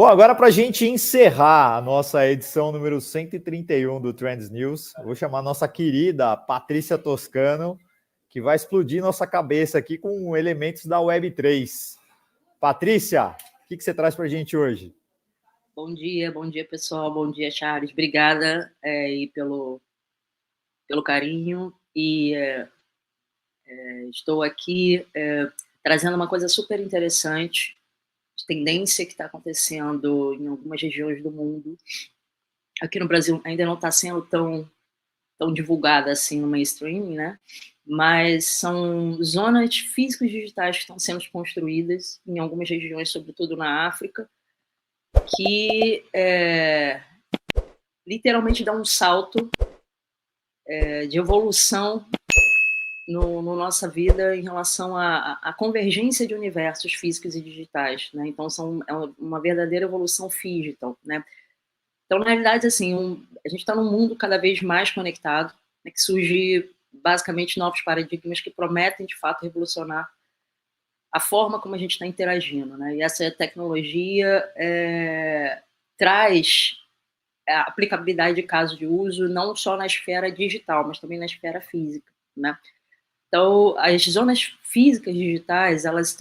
Bom, agora para a gente encerrar a nossa edição número 131 do Trends News, vou chamar a nossa querida Patrícia Toscano, que vai explodir nossa cabeça aqui com elementos da Web3. Patrícia, o que você traz para a gente hoje? Bom dia, pessoal. Bom dia, Charles. Obrigada pelo carinho. Estou aqui trazendo uma coisa super interessante, de tendência que está acontecendo em algumas regiões do mundo. Aqui no Brasil ainda não está sendo tão divulgada assim no mainstream, né? Mas são zonas físicas digitais que estão sendo construídas em algumas regiões, sobretudo na África, que literalmente dá um salto de evolução no nossa vida em relação à convergência de universos físicos e digitais, né? Então é uma verdadeira evolução digital, né? Então, na realidade, assim, a gente está num mundo cada vez mais conectado, né, que surge basicamente novos paradigmas que prometem de fato revolucionar a forma como a gente está interagindo, né? E essa tecnologia traz a aplicabilidade de casos de uso não só na esfera digital, mas também na esfera física, né? Então, as zonas físicas digitais, elas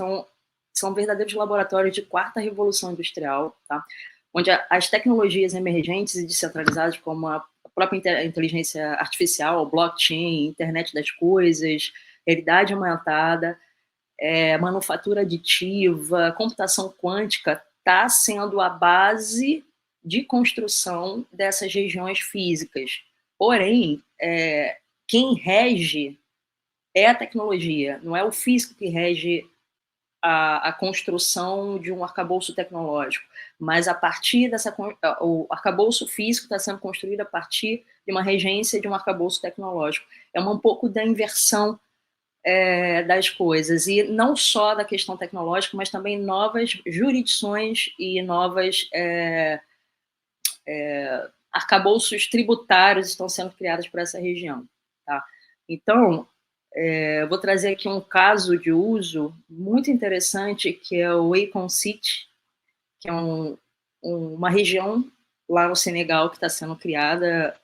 são verdadeiros laboratórios de quarta revolução industrial, tá? Onde as tecnologias emergentes e descentralizadas, como a própria inteligência artificial, blockchain, internet das coisas, realidade aumentada, manufatura aditiva, computação quântica, está sendo a base de construção dessas regiões físicas. Porém, quem rege é a tecnologia, não é o físico que rege a construção de um arcabouço tecnológico, mas a partir o arcabouço físico está sendo construído a partir de uma regência de um arcabouço tecnológico. É um pouco da inversão das coisas, e não só da questão tecnológica, mas também novas jurisdições e novas arcabouços tributários estão sendo criados para essa região. Tá? Então, vou trazer aqui um caso de uso muito interessante, que é o Akon City, que é uma região lá no Senegal que está sendo criada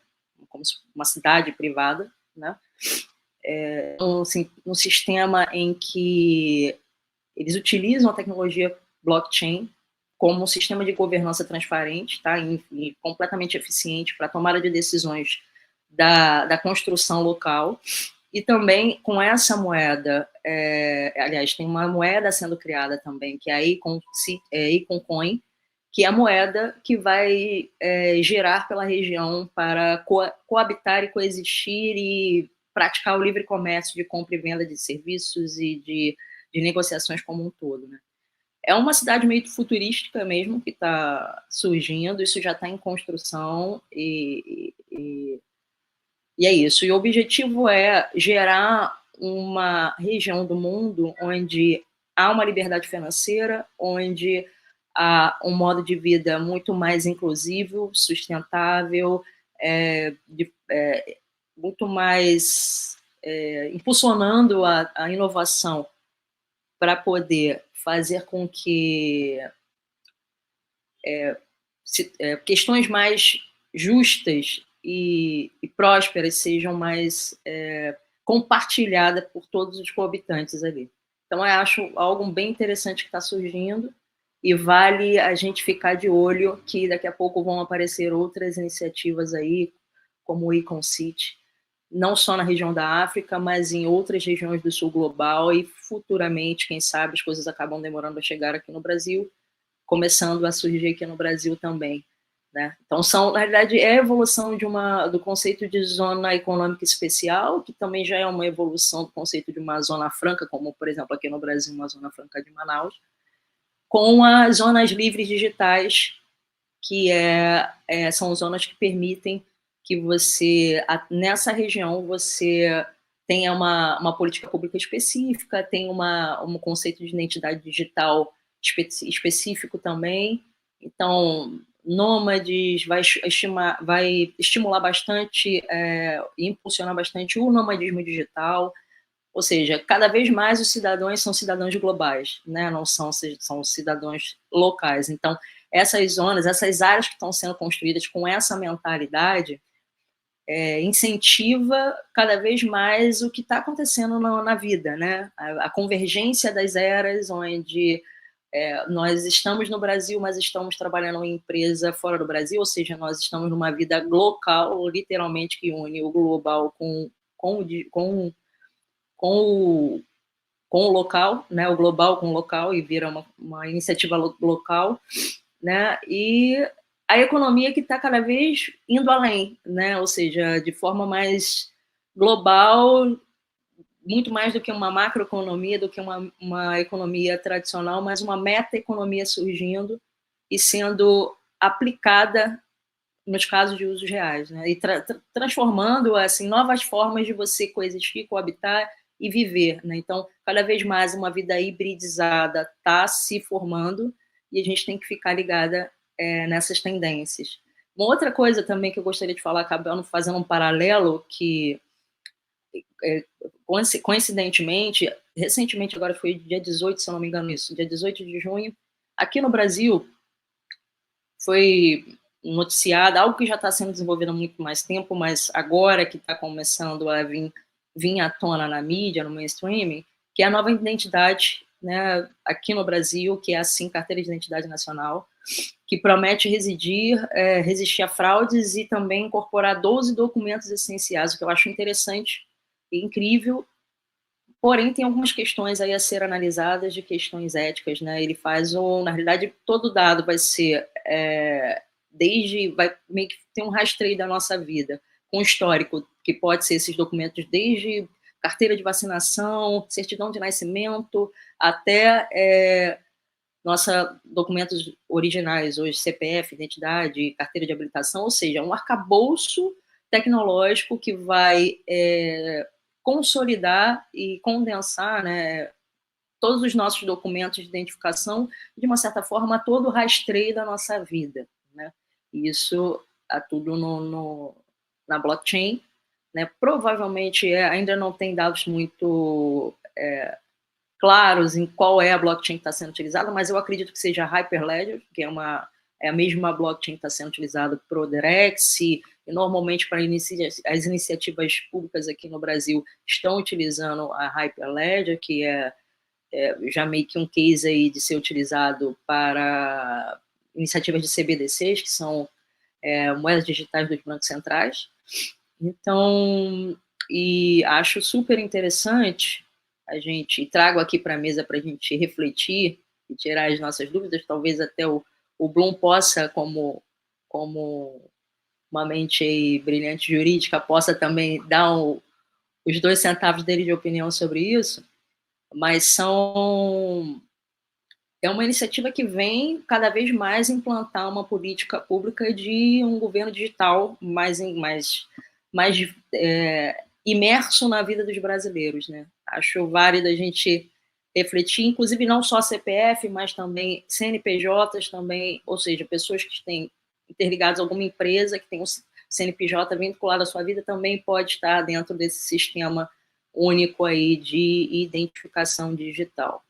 como uma cidade privada, né? Um sistema em que eles utilizam a tecnologia blockchain como um sistema de governança transparente, tá? E completamente eficiente para a tomada de decisões da construção local. E também com essa moeda, aliás, tem uma moeda sendo criada também, que é a Akon Coin, que é a moeda que vai gerar pela região para coabitar e coexistir e praticar o livre comércio de compra e venda de serviços e de negociações como um todo, né? É uma cidade meio futurística mesmo que está surgindo, isso já está em construção e é isso. E o objetivo é gerar uma região do mundo onde há uma liberdade financeira, onde há um modo de vida muito mais inclusivo, sustentável, muito mais impulsionando a inovação para poder fazer com que questões mais justas e prósperas sejam mais compartilhadas por todos os coabitantes ali. Então, eu acho algo bem interessante que está surgindo e vale a gente ficar de olho que daqui a pouco vão aparecer outras iniciativas aí, como o Akon City, não só na região da África, mas em outras regiões do sul global e futuramente, quem sabe, as coisas acabam demorando a chegar aqui no Brasil, começando a surgir aqui no Brasil também, né? Então, na realidade, é a evolução do conceito de zona econômica especial, que também já é uma evolução do conceito de uma zona franca, como, por exemplo, aqui no Brasil, uma zona franca de Manaus, com as zonas livres digitais, que são zonas que permitem que você, nessa região, você tenha uma política pública específica, tem um conceito de identidade digital específico também. Então, nômades vai estimular bastante e impulsionar bastante o nomadismo digital, ou seja, cada vez mais os cidadãos são cidadãos globais, né? Não são cidadãos locais. Então, essas zonas, essas áreas que estão sendo construídas com essa mentalidade, incentiva cada vez mais o que está acontecendo na vida, né? A convergência das eras, onde nós estamos no Brasil, mas estamos trabalhando em empresa fora do Brasil, ou seja, nós estamos numa vida local, literalmente, que une o global com o local, né? O global com o local, e vira uma iniciativa local, né? E a economia que está cada vez indo além, né? Ou seja, de forma mais global, muito mais do que uma macroeconomia, do que uma economia tradicional, mas uma meta-economia surgindo e sendo aplicada nos casos de usos reais, né? E transformando assim, novas formas de você coexistir, coabitar e viver, né? Então, cada vez mais uma vida hibridizada está se formando e a gente tem que ficar ligada nessas tendências. Uma outra coisa também que eu gostaria de falar, acabando fazendo um paralelo, que coincidentemente, recentemente, agora foi dia 18, se eu não me engano isso, dia 18 de junho, aqui no Brasil, foi noticiado, algo que já está sendo desenvolvido há muito mais tempo, mas agora que está começando a vir à tona na mídia, no mainstream, que é a nova identidade, né, aqui no Brasil, que é assim, Carteira de Identidade Nacional, que promete resistir a fraudes e também incorporar 12 documentos essenciais, o que eu acho interessante e incrível. Porém, tem algumas questões aí a ser analisadas, de questões éticas, né? Ele faz, na realidade, todo dado vai ser, vai meio que ter um rastreio da nossa vida, com histórico, que pode ser esses documentos desde carteira de vacinação, certidão de nascimento, até documentos originais, hoje CPF, identidade, carteira de habilitação, ou seja, um arcabouço tecnológico que vai consolidar e condensar, né, todos os nossos documentos de identificação, de uma certa forma, todo o rastreio da nossa vida, né? Isso está tudo na blockchain, né? Provavelmente ainda não tem dados muito claros em qual é a blockchain que está sendo utilizada, mas eu acredito que seja a Hyperledger, que é a mesma blockchain que está sendo utilizada para o Derex, e normalmente para as iniciativas públicas aqui no Brasil estão utilizando a Hyperledger, que é já meio que um case aí de ser utilizado para iniciativas de CBDCs, que são moedas digitais dos bancos centrais. Então, e acho super interessante trago aqui para a mesa para a gente refletir e tirar as nossas dúvidas, talvez até o Bloom possa, como uma mente aí brilhante jurídica, possa também dar os 2 centavos dele de opinião sobre isso, mas é uma iniciativa que vem cada vez mais implantar uma política pública de um governo digital mais imerso na vida dos brasileiros, né? Acho válido a gente refletir, inclusive não só CPF, mas também CNPJs também, ou seja, pessoas que têm interligadas a alguma empresa, que tem um CNPJ vinculado à sua vida, também pode estar dentro desse sistema único aí de identificação digital.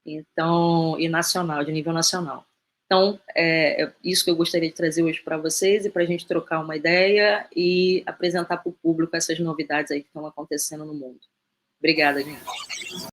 Então, e nacional, de nível nacional. Então, é isso que eu gostaria de trazer hoje para vocês e para a gente trocar uma ideia e apresentar para o público essas novidades aí que estão acontecendo no mundo. Obrigada, gente.